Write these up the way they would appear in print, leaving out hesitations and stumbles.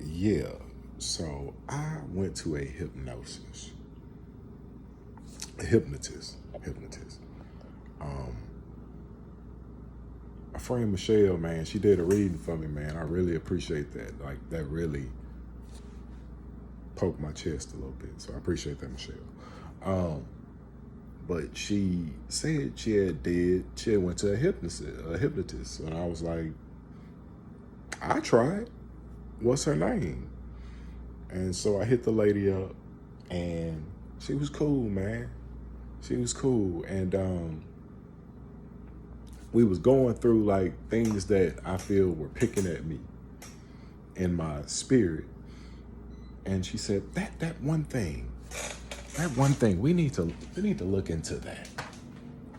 Yeah. So I went to a hypnotist. Um, my friend Michelle, man, she did a reading for me, man. I really appreciate that. Like that really poked my chest a little bit. So I appreciate that, Michelle. Um, but she said she had went to a hypnotist, and I was like, I tried. What's her name? And so I hit the lady up, and she was cool, man. She was cool, and we was going through like things that I feel were picking at me in my spirit. And she said that one thing we need to look into that.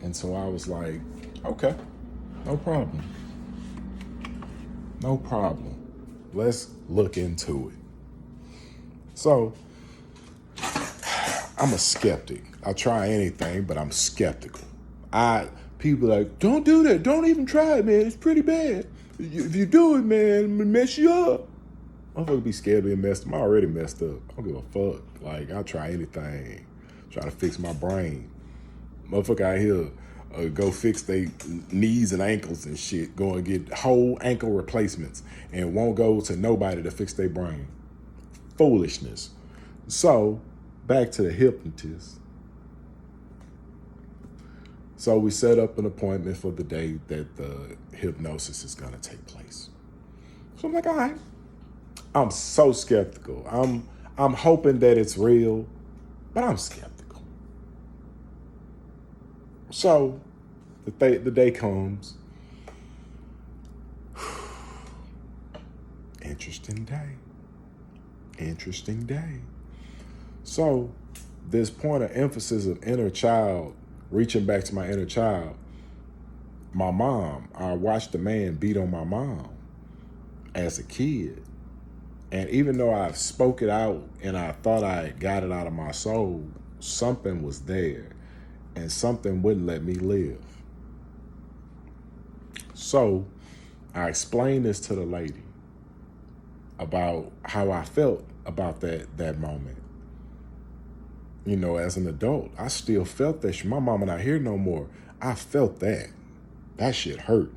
And so I was like, okay, no problem, no problem. Let's look into it. So I'm a skeptic. I try anything, but I'm skeptical. People like, don't do that. Don't even try it, man. It's pretty bad. If you do it, man, it'll mess you up. Motherfucker be scared of being messed up. I'm already messed up. I don't give a fuck. Like, I'll try anything. Try to fix my brain. Motherfucker out here go fix their knees and ankles and shit. Go and get whole ankle replacements and won't go to nobody to fix their brain. Foolishness. So, back to the hypnotist. So we set up an appointment for the day that the hypnosis is going to take place. So I'm like, all right. I'm so skeptical. I'm hoping that it's real, but I'm skeptical. So the day comes. Interesting day. So this point of emphasis of inner child, reaching back to my inner child, my mom, I watched a man beat on my mom as a kid. And even though I spoke it out and I thought I got it out of my soul, something was there and something wouldn't let me live. So I explained this to the lady about how I felt about that moment. You know, as an adult, I still felt that shit. My mama not here no more. I felt that. That shit hurt.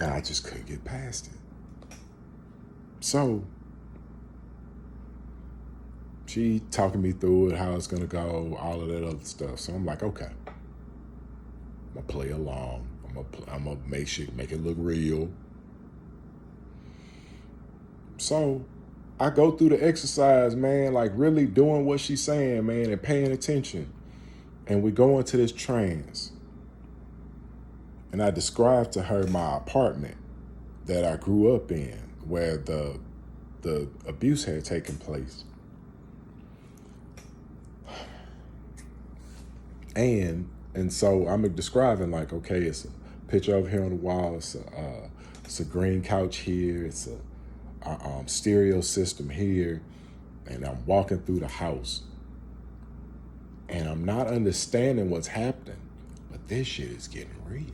And I just couldn't get past it. So she talking me through it, how it's gonna go, all of that other stuff. So I'm like, okay, I'm gonna play along. I'm gonna make it look real. So I go through the exercise, man, like really doing what she's saying, man, and paying attention. And we go into this trance. And I described to her my apartment that I grew up in, where the abuse had taken place. And so I'm describing like, okay, it's a picture over here on the wall. It's a green couch here. It's a stereo system here. And I'm walking through the house. And I'm not understanding what's happening. But this shit is getting real.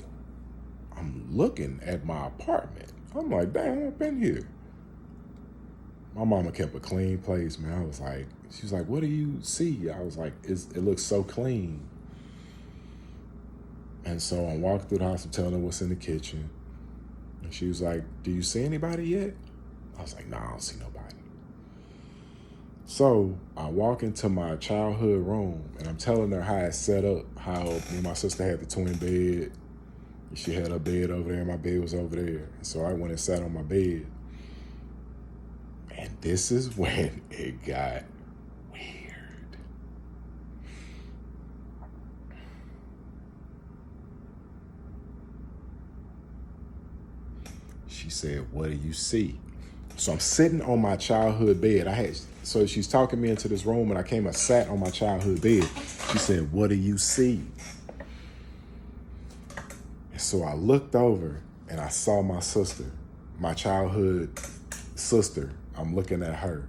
I'm looking at my apartment. I'm like, damn, I've been here. My mama kept a clean place, man. I was like, she was like, what do you see? I was like, it looks so clean. And so I'm walking through the house and telling her what's in the kitchen. And she was like, do you see anybody yet? I was like, nah, I don't see nobody. So I walk into my childhood room and I'm telling her how it's set up, how me and my sister had the twin bed. She had her bed over there and my bed was over there. And so I went and sat on my bed. And this is when it got weird. She said, what do you see? So I'm sitting on my childhood bed. So she's talking me into this room and I came and sat on my childhood bed. She said, what do you see? And so I looked over and I saw my sister, my childhood sister. I'm looking at her.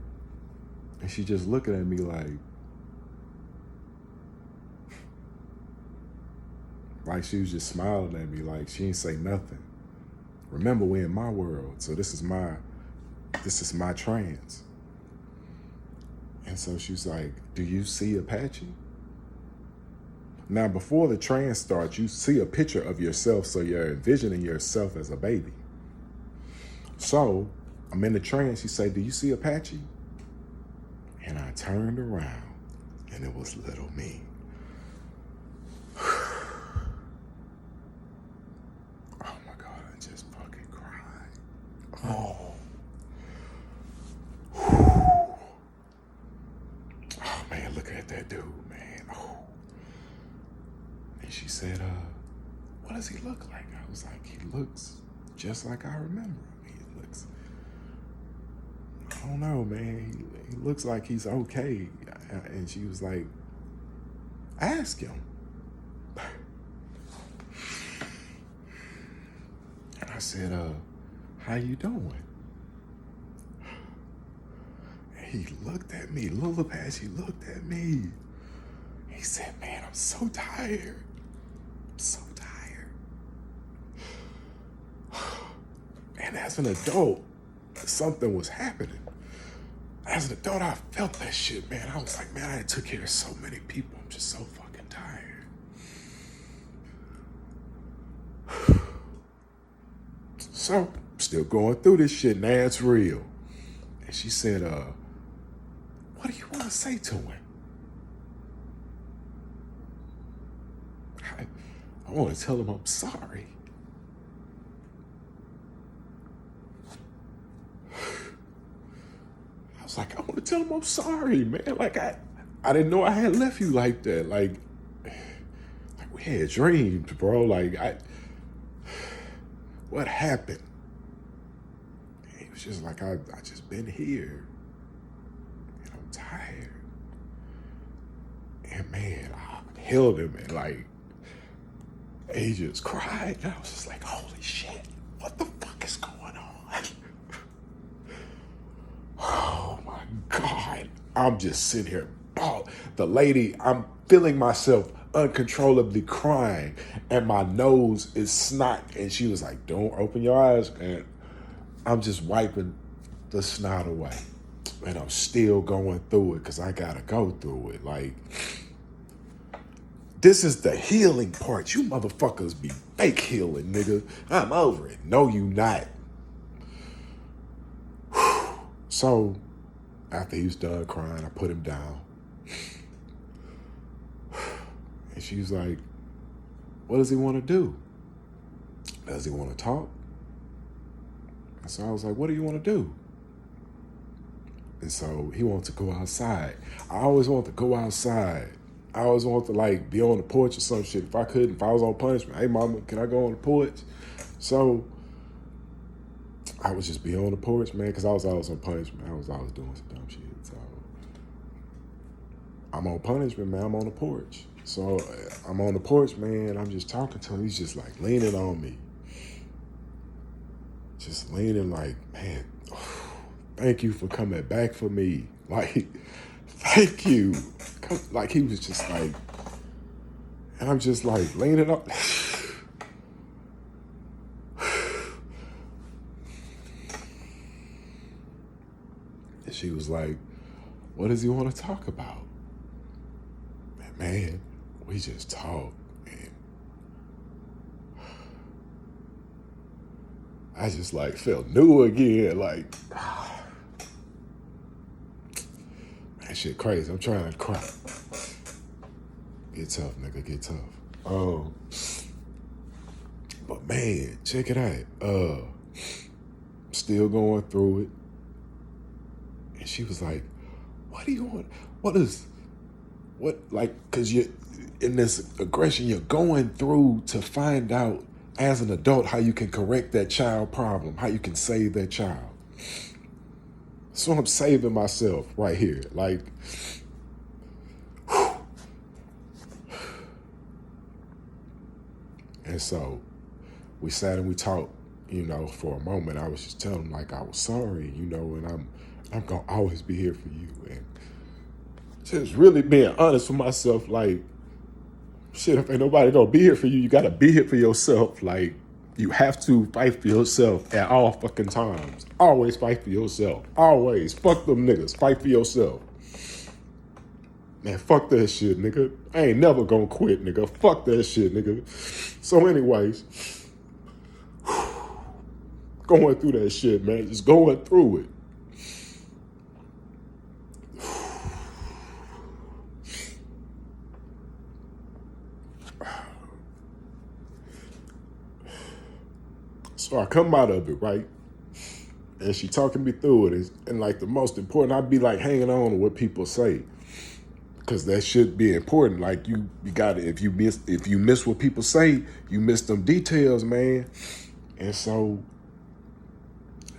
And she just looking at me like she was just smiling at me, like she didn't say nothing. Remember, we're in my world, so this is my trance. And so she's like, do you see Apache? Now, before the trance starts, you see a picture of yourself, so you're envisioning yourself as a baby. So I'm in the trance. She say, do you see Apache? And I turned around, and it was little me. Oh my God, I just fucking cried. Oh. Oh man, look at that dude, man. Oh. And she said, what does he look like? I was like, he looks just like I remember him. He looks, I don't know, man. He looks like he's okay. And she was like, ask him. And I said, how you doing? And he looked at me. Little Apache looked at me. He said, man, I'm so tired. I'm so tired. And as an adult, something was happening. As an adult, I felt that shit, man. I was like, man, I took care of so many people. I'm just so fucking tired. So, still going through this shit. Now it's real. And she said, what do you want to say to him? I want to tell him I'm sorry. I was like, I want to tell him I'm sorry, man. Like, I didn't know I had left you like that. Like we had dreams, bro. Like, what happened? He was just like, I just been here. And I'm tired. And man, I held him and like, he just cried. And I was just like, holy shit, what the fuck is going on? Oh my God. I'm just sitting here. Oh, the lady, I'm feeling myself uncontrollably crying and my nose is snot. And she was like, don't open your eyes. And I'm just wiping the snot away. And I'm still going through it because I got to go through it. Like, this is the healing part. You motherfuckers be fake healing, nigga. I'm over it. No, you not. So, after he was done crying, I put him down. And she was like, what does he want to do? Does he want to talk? And so I was like, what do you want to do? And so he wants to go outside. I always want to go outside. I always want to like be on the porch or some shit. If I was on punishment, hey mama, can I go on the porch? So I would just be on the porch, man, because I was always on punishment. I was always doing some dumb shit. So I'm on punishment, man. I'm on the porch. So I'm on the porch, man. I'm just talking to him. He's just like leaning on me. Just leaning like, man, thank you for coming back for me. Like, thank you. Like, he was just like, and I'm just like leaning up. And she was like, what does he want to talk about? And man, we just talked. And I just like felt new again. Like, that shit crazy. I'm trying to cry. Get tough, nigga. Get tough. But man, check it out. Still going through it. And she was like, what do you want? Because you're in this aggression, you're going through to find out as an adult how you can correct that child problem, how you can save that child. So I'm saving myself right here. Like, whew. And so we sat and we talked, for a moment. I was just telling him like I was sorry, and I'm gonna always be here for you. And just really being honest with myself, like, shit, if ain't nobody gonna be here for you, you gotta be here for yourself. Like, You have to fight for yourself at all fucking times. Always fight for yourself. Always. Fuck them niggas. Fight for yourself. Man, fuck that shit, nigga. I ain't never gonna quit, nigga. Fuck that shit, nigga. So anyways, going through that shit, man. Just going through it. So I come out of it, right? And she talking me through it. And like the most important, I'd be like hanging on to what people say. Because that should be important. Like you gotta, if you miss what people say, you miss them details, man. And so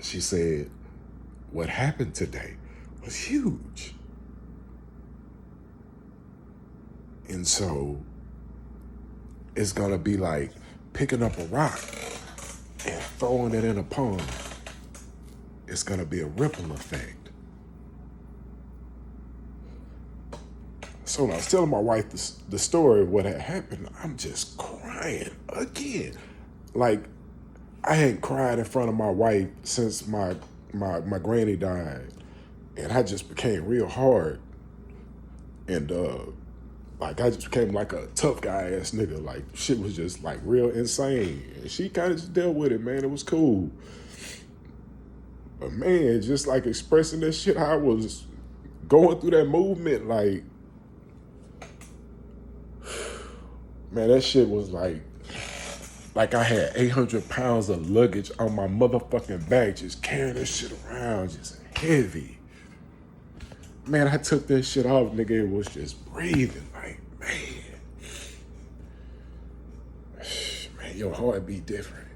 she said, what happened today was huge. And so it's gonna be like picking up a rock and throwing it in a pond. It's gonna be a ripple effect. So when I was telling my wife the story of what had happened, I'm just crying again. Like, I hadn't cried in front of my wife since my granny died. And I just became real hard. And like I just became like a tough guy ass nigga. Like shit was just like real insane. And she kind of just dealt with it, man. It was cool. But man, just like expressing that shit, how I was going through that movement, like, man, that shit was like I had 800 pounds of luggage on my motherfucking back, just carrying this shit around, just heavy. Man, I took that shit off, nigga, it was just breathing, like, man, your heart be different.